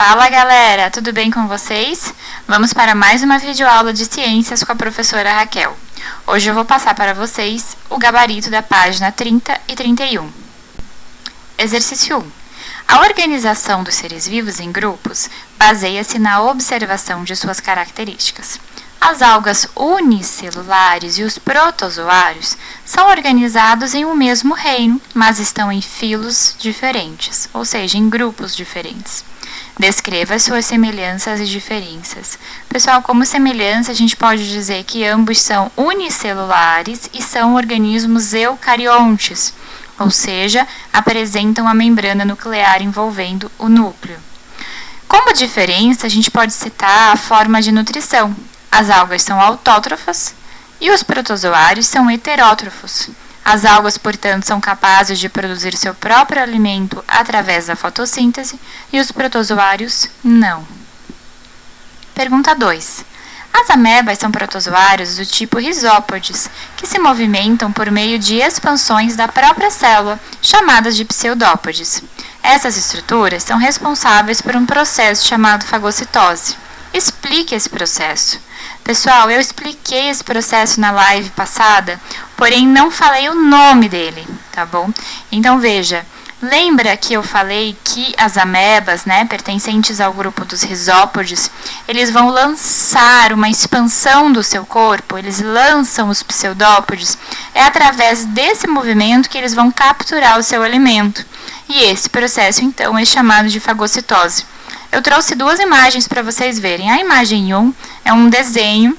Fala galera, tudo bem com vocês? Vamos para mais uma videoaula de ciências com a professora Raquel. Hoje eu vou passar para vocês o gabarito da página 30 e 31. Exercício 1. A organização dos seres vivos em grupos baseia-se na observação de suas características. As algas unicelulares e os protozoários são organizados em um mesmo reino, mas estão em filos diferentes, ou seja, em grupos diferentes. Descreva suas semelhanças e diferenças. Pessoal, como semelhança, a gente pode dizer que ambos são unicelulares e são organismos eucariontes, ou seja, apresentam a membrana nuclear envolvendo o núcleo. Como diferença, a gente pode citar a forma de nutrição. As algas são autótrofas e os protozoários são heterótrofos. As algas, portanto, são capazes de produzir seu próprio alimento através da fotossíntese e os protozoários não. Pergunta 2. As amebas são protozoários do tipo rizópodes, que se movimentam por meio de expansões da própria célula, chamadas de pseudópodes. Essas estruturas são responsáveis por um processo chamado fagocitose. Explique esse processo. Pessoal, eu expliquei esse processo na live passada, porém não falei o nome dele, tá bom? Então veja, lembra que eu falei que as amebas, pertencentes ao grupo dos rizópodes, eles vão lançar uma expansão do seu corpo, eles lançam os pseudópodes, é através desse movimento que eles vão capturar o seu alimento. E esse processo, então, é chamado de fagocitose. Eu trouxe duas imagens para vocês verem. A imagem 1 é um desenho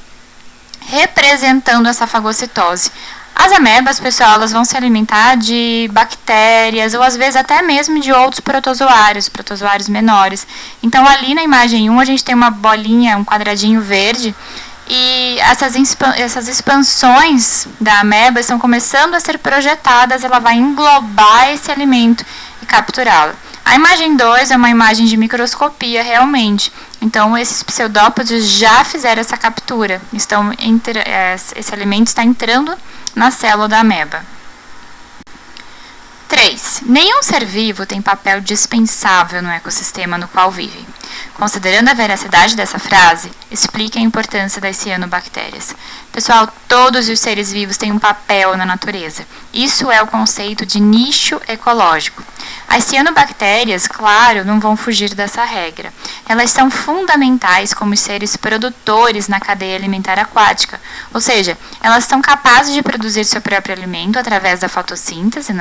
representando essa fagocitose. As amebas, pessoal, elas vão se alimentar de bactérias ou às vezes até mesmo de outros protozoários menores. Então, ali na imagem 1 a gente tem uma bolinha, um quadradinho verde e essas expansões da ameba estão começando a ser projetadas, ela vai englobar esse alimento e capturá-lo. A imagem 2 é uma imagem de microscopia realmente, então esses pseudópodes já fizeram essa captura, esse alimento está entrando na célula da ameba. 3. Nenhum ser vivo tem papel dispensável no ecossistema no qual vive. Considerando a veracidade dessa frase, explique a importância das cianobactérias. Pessoal, todos os seres vivos têm um papel na natureza. Isso é o conceito de nicho ecológico. As cianobactérias, claro, não vão fugir dessa regra. Elas são fundamentais como seres produtores na cadeia alimentar aquática, ou seja, elas são capazes de produzir seu próprio alimento através da fotossíntese,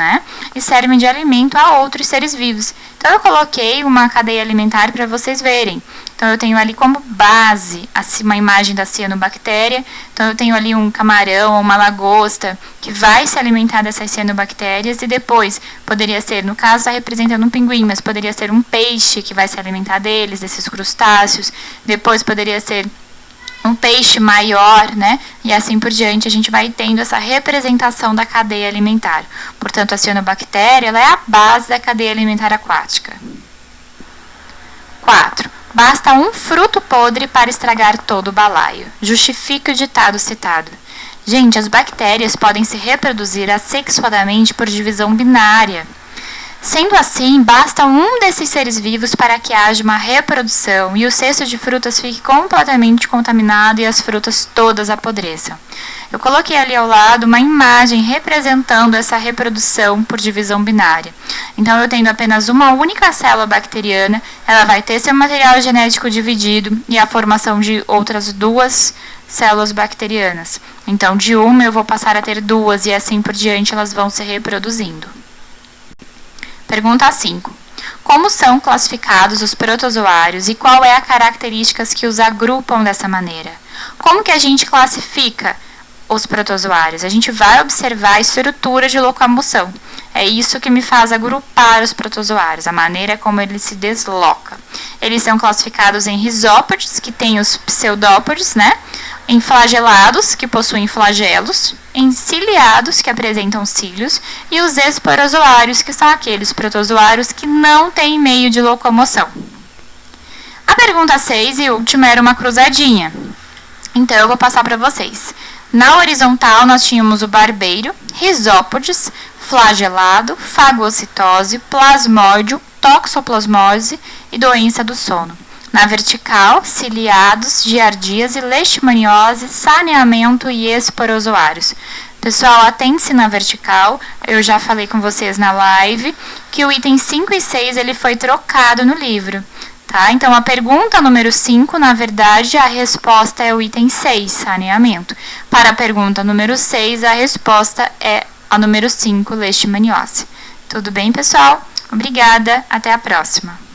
e servem de alimento a outros seres vivos. Então, eu coloquei uma cadeia alimentar para vocês verem. Então, eu tenho ali como base uma imagem da cianobactéria. Então, eu tenho ali um camarão ou uma lagosta que vai se alimentar dessas cianobactérias e depois poderia ser, no caso, está representando um pinguim, mas poderia ser um peixe que vai se alimentar desses crustáceos. Depois poderia ser um peixe maior, E assim por diante, a gente vai tendo essa representação da cadeia alimentar. Portanto, a cianobactéria ela é a base da cadeia alimentar aquática. 4. Basta um fruto podre para estragar todo o balaio. Justifique o ditado citado. Gente, as bactérias podem se reproduzir assexuadamente por divisão binária. Sendo assim, basta um desses seres vivos para que haja uma reprodução e o cesto de frutas fique completamente contaminado e as frutas todas apodreçam. Eu coloquei ali ao lado uma imagem representando essa reprodução por divisão binária. Então, eu tendo apenas uma única célula bacteriana, ela vai ter seu material genético dividido e a formação de outras duas células bacterianas. Então, de uma eu vou passar a ter duas e assim por diante elas vão se reproduzindo. Pergunta 5. Como são classificados os protozoários e qual é a características que os agrupam dessa maneira? Como que a gente classifica os protozoários? A gente vai observar a estrutura de locomoção. É isso que me faz agrupar os protozoários, a maneira como ele se desloca. Eles são classificados em rizópodes, que têm os pseudópodes, em flagelados, que possuem flagelos, em ciliados, que apresentam cílios, e os esporozoários, que são aqueles protozoários que não têm meio de locomoção. A pergunta 6 e última era uma cruzadinha. Então, eu vou passar para vocês. Na horizontal, nós tínhamos o barbeiro, rizópodes, flagelado, fagocitose, plasmódio, toxoplasmose e doença do sono. Na vertical, ciliados, giardíase, leishmaniose, saneamento e esporozoários. Pessoal, atente-se na vertical, eu já falei com vocês na live que o item 5 e 6 ele foi trocado no livro. Tá? Então, a pergunta número 5, na verdade, a resposta é o item 6, saneamento. Para a pergunta número 6, a resposta é a número 5, leishmaniose. Tudo bem, pessoal? Obrigada, até a próxima.